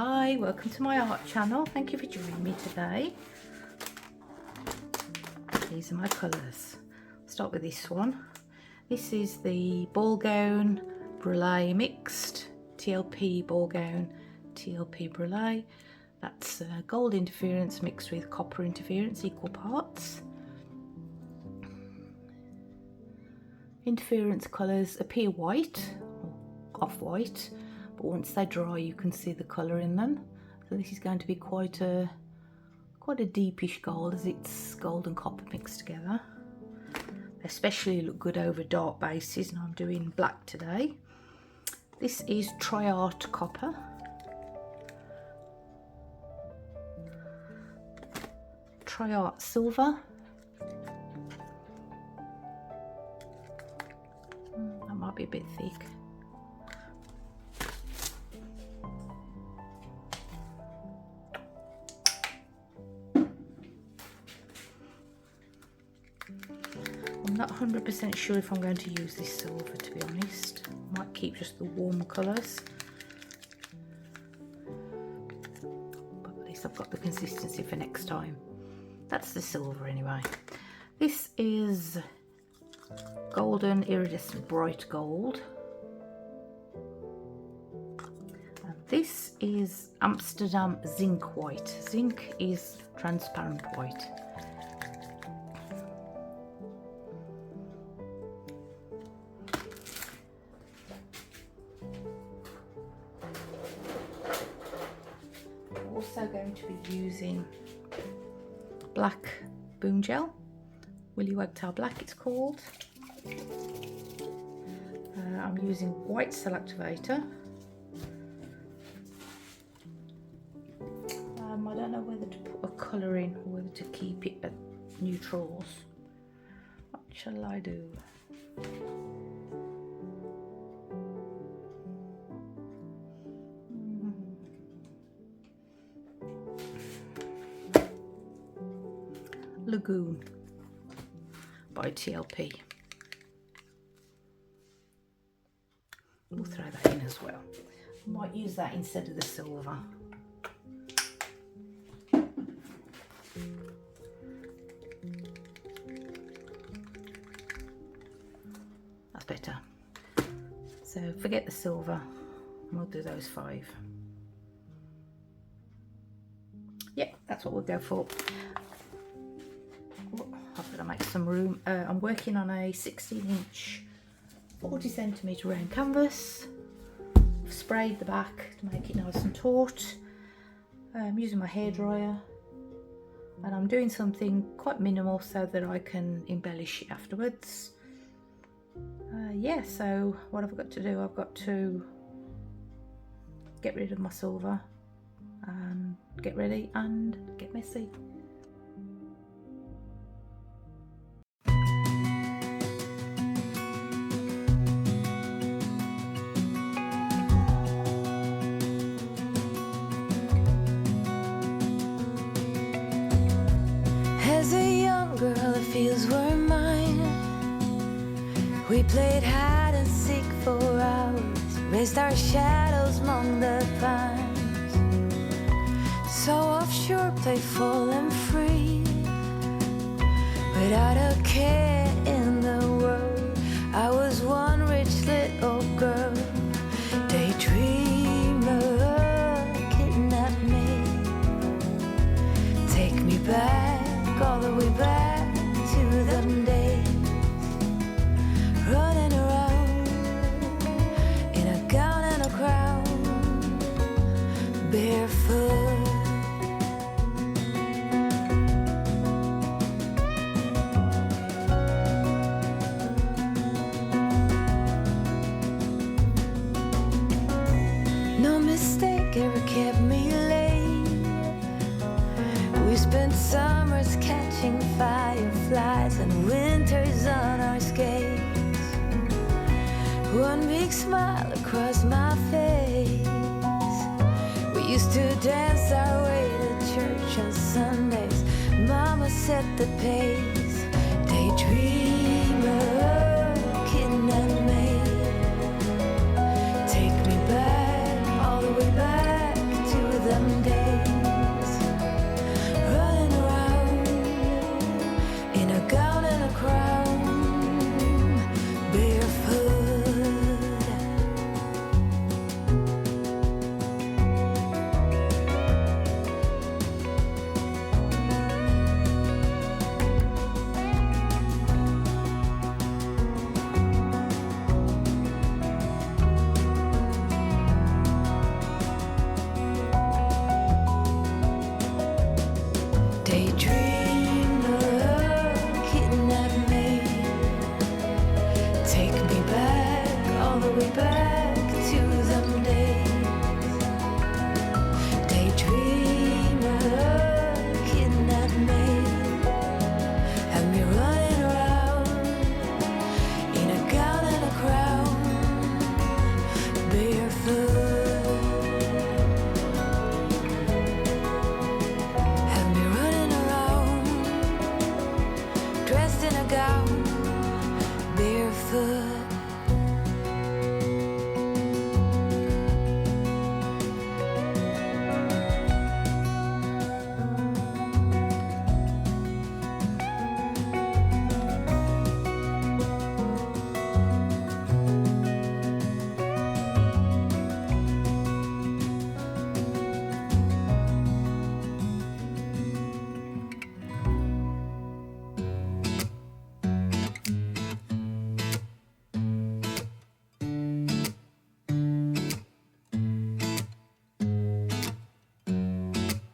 Hi, welcome to my art channel. Thank you for joining me today. These are my colours. Start with this one. This is the Ballgown Brulee mixed TLP Ballgown TLP Brulee. That's gold interference mixed with copper interference, equal parts. Interference colours appear white or off-white, but once they dry you can see the colour in them. So this is going to be quite a deepish gold, as it's gold and copper mixed together. They especially look good over dark bases, and I'm doing black today. This is Triart Copper. Triart Silver. That might be a bit thick. I'm not 100% sure if I'm going to use this silver, to be honest. I might keep just the warm colours. But at least I've got the consistency for next time. That's the silver anyway. This is golden iridescent bright gold. And this is Amsterdam Zinc white. Zinc is transparent white. I'm also going to be using black Boomgel, Willie Wagtail black it's called. I'm using white cell activator. I don't know whether to put a colour in or whether to keep it at neutrals. What shall I do? Lagoon by TLP. We'll throw that in as well. I might use that instead of the silver. That's better. So forget the silver, and we'll do those 5. Yeah, that's what we'll go for. I've got to make some room. I'm working on a 16-inch 40cm round canvas. I've sprayed the back to make it nice and taut. I'm using my hairdryer, and I'm doing something quite minimal so that I can embellish it afterwards. Yeah, so what I've got to do, I've got to get rid of my silver and get ready and get messy. As a young girl, the fields were mine. We played hide and seek for hours, raised our shadows among the pines. So offshore, playful and free, without a care in the world. I was one rich little girl, daydreamer, kidnap me, take me back, all the way back to them days, running around in a gown and a crown, barefoot. No mistake ever kept me late. We spent summers catching fireflies and winters on our skates. One big smile across my face. We used to dance our way to church on Sundays. Mama set the pace. Daydreamer, kidnap me, take me back, all the way back to Take me back, all the way back to them days. Daydreamer looking at me, have me running around in a gown and a crown, barefoot. Have me running around, dressed in a gown, barefoot.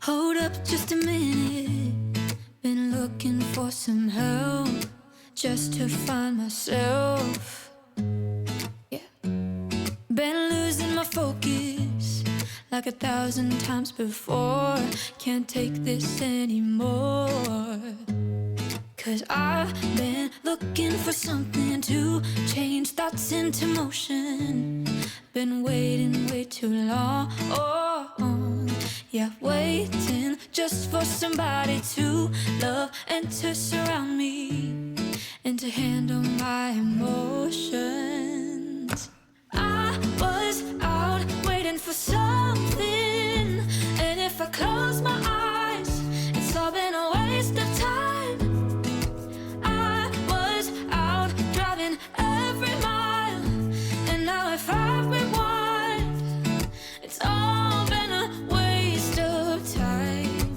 Hold up just a minute, been looking for some help just to find myself. Yeah, been losing my focus like 1,000 times before. Can't take this anymore. 'Cause I've been looking for something to change thoughts into motion. Been waiting way too long. Yeah, waiting just for somebody to love and to surround me and to handle my emotions. I was out waiting for something, and if I close my eyes, it's all been a waste of time. I was out driving every mile, and now if I rewind, it's all been a waste of time.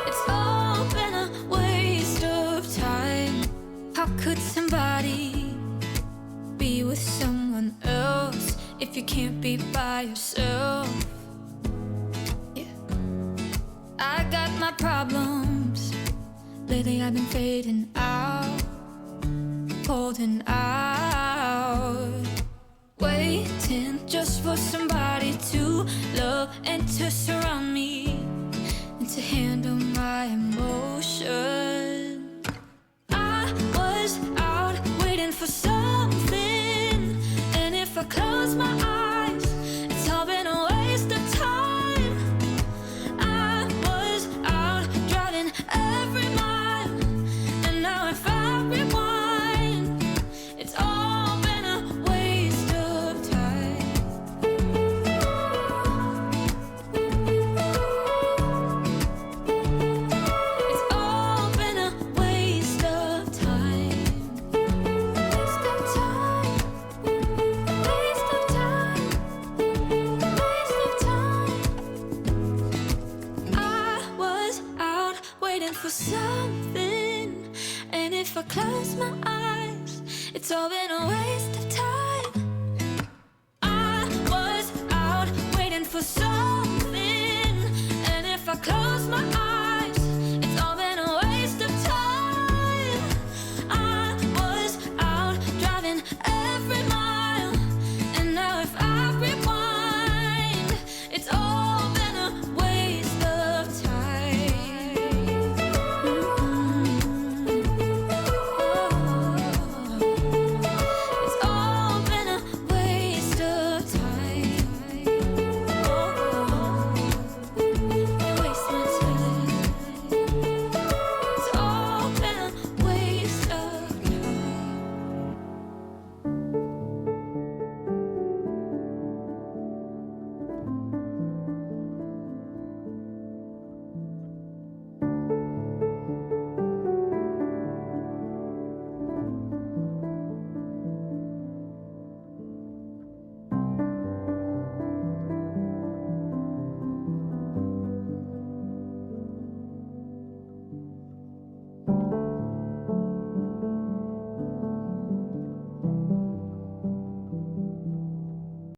It's all been a waste of time. How could somebody be with someone else if you can't be by yourself? Yeah, I got my problems. Lately I've been fading out, holding out, waiting just for somebody to love and to surround me and to handle my emotions. I was out waiting for something, and if I close my eyes, it's all been a waste of time. I was out driving every mile, and now if I rewind, it's all been a waste of time. It's all been a waste of time. Waste of time. Waste of time. Waste of time. I was out waiting for something, and if I close my eyes, it's all been a waste of time. I was out waiting for something, and if I close my eyes,